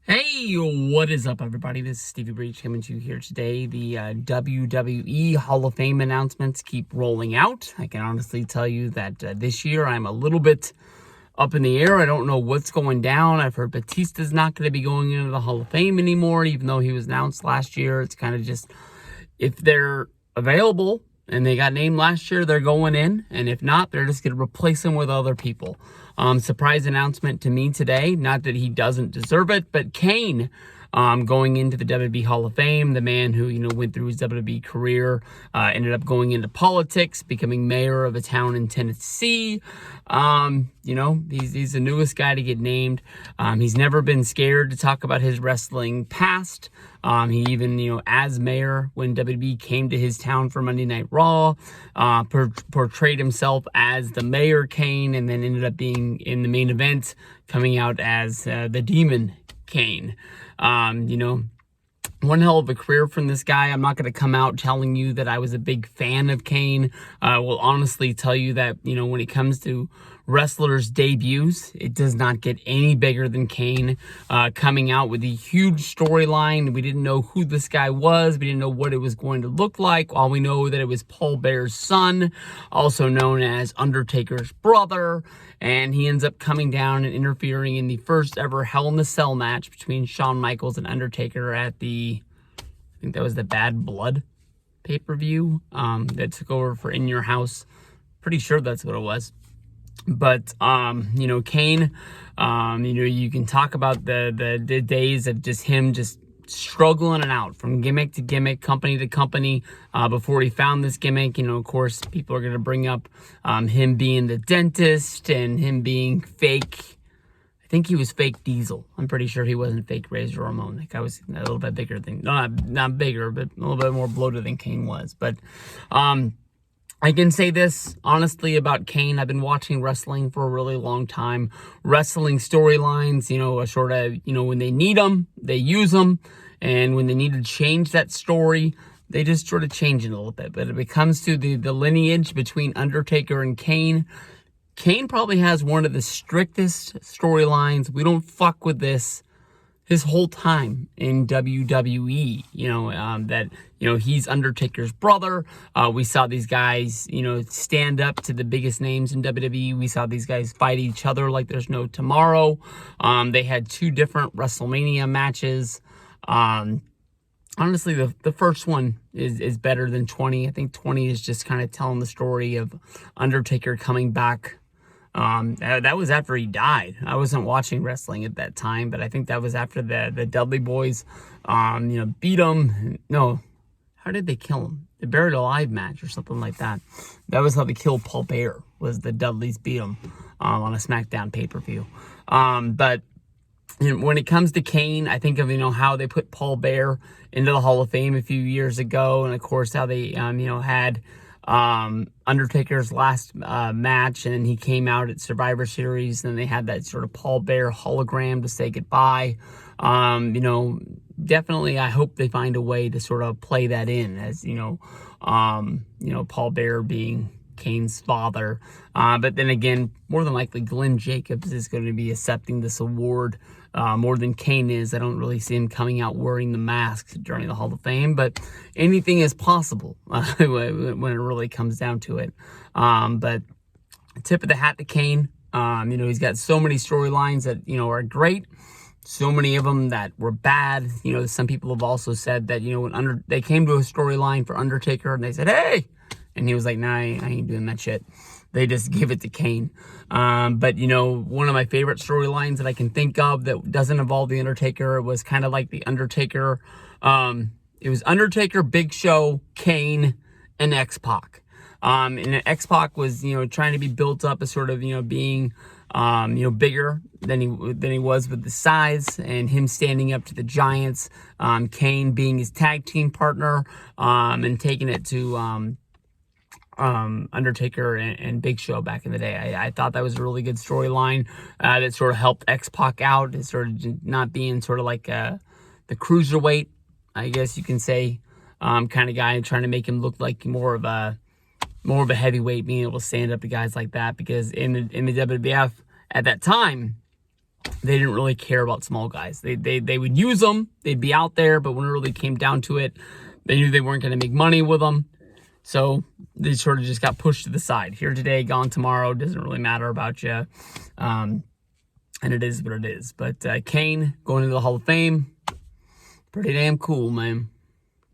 Hey, what is up, everybody? This is Stevie Breach coming to you here today. The WWE Hall of Fame announcements keep rolling out. I can honestly tell you that this year I'm a little bit up in the air. I don't know what's going down. I've heard Batista's not going to be going into the Hall of Fame anymore, even though he was announced last year. It's kind of just, if they're available and they got named last year, they're going in. And if not, they're just going to replace them with other people. Surprise announcement to me today. Not that he doesn't deserve it, but Kane going into the WWE Hall of Fame. The man who, went through his WWE career, ended up going into politics, becoming mayor of a town in Tennessee. He's the newest guy to get named. He's never been scared to talk about his wrestling past. He even, as mayor, when WWE came to his town for Monday Night Raw, portrayed himself as the mayor Kane, and then ended up being in the main event, coming out as the Demon Kane. One hell of a career from this guy. I'm not going to come out telling you that I was a big fan of Kane. I will honestly tell you that, when it comes to wrestlers' debuts, it does not get any bigger than Kane coming out with a huge storyline. We didn't know who this guy was. We didn't know what it was going to look like. All we know that it was Paul Bear's son, also known as Undertaker's brother. And he ends up coming down and interfering in the first ever Hell in a Cell match between Shawn Michaels and Undertaker at I think that was the Bad Blood pay-per-view that took over for In Your House. Pretty sure that's what it was. But, Kane, you can talk about the days of just him just struggling and out from gimmick to gimmick, company to company, before he found this gimmick. Of course, people are going to bring up him being the dentist and him being fake. I think he was fake Diesel. I'm pretty sure he wasn't fake Razor Ramon. That guy was a little bit bigger than, not bigger, but a little bit more bloated than Kane was. But, I can say this honestly about Kane. I've been watching wrestling for a really long time. Wrestling storylines, sort of, when they need them, they use them. And when they need to change that story, they just sort of change it a little bit. But if it comes to the lineage between Undertaker and Kane, Kane probably has one of the strictest storylines. We don't fuck with this his whole time in WWE, he's Undertaker's brother. We saw these guys, stand up to the biggest names in WWE. We saw these guys fight each other like there's no tomorrow. They had 2 different Wrestlemania matches. Honestly, the first one is better than 20. I think 20 is just kind of telling the story of Undertaker coming back. That was after he died. I wasn't watching wrestling at that time, but I think that was after the Dudley Boys, beat him. No, how did they kill him? The Buried Alive match or something like that. That was how they killed Paul Bear, was the Dudleys beat him, on a SmackDown pay-per-view. But when it comes to Kane, I think of, how they put Paul Bear into the Hall of Fame a few years ago. And of course, how they, had, Undertaker's last match, and then he came out at Survivor Series, and they had that sort of Paul Bear hologram to say goodbye. Definitely I hope they find a way to sort of play that in as, Paul Bear being Kane's father. But then again, more than likely Glenn Jacobs is going to be accepting this award more than Kane is. I don't really see him coming out wearing the mask during the Hall of Fame, but anything is possible when it really comes down to it. But tip of the hat to Kane. He's got so many storylines that, are great. So many of them that were bad. Some people have also said that, when they came to a storyline for Undertaker and they said, hey, and he was like, nah, I ain't doing that shit. They just give it to Kane. But, one of my favorite storylines that I can think of that doesn't involve The Undertaker was kind of like The Undertaker. It was Undertaker, Big Show, Kane, and X-Pac. And X-Pac was, trying to be built up as sort of, being, bigger than he was with the size, and him standing up to the Giants. Kane being his tag team partner, and taking it to, Undertaker and Big Show back in the day. I thought that was a really good storyline that sort of helped X-Pac out, as sort of not being sort of like the cruiserweight, I guess you can say, kind of guy, and trying to make him look like more of a heavyweight, being able to stand up to guys like that. Because in the WWF at that time, they didn't really care about small guys. They would use them. They'd be out there, but when it really came down to it, they knew they weren't going to make money with them. So they sort of just got pushed to the side. Here today, gone tomorrow. Doesn't really matter about you. And it is what it is. But Kane going into the Hall of Fame, pretty damn cool, man.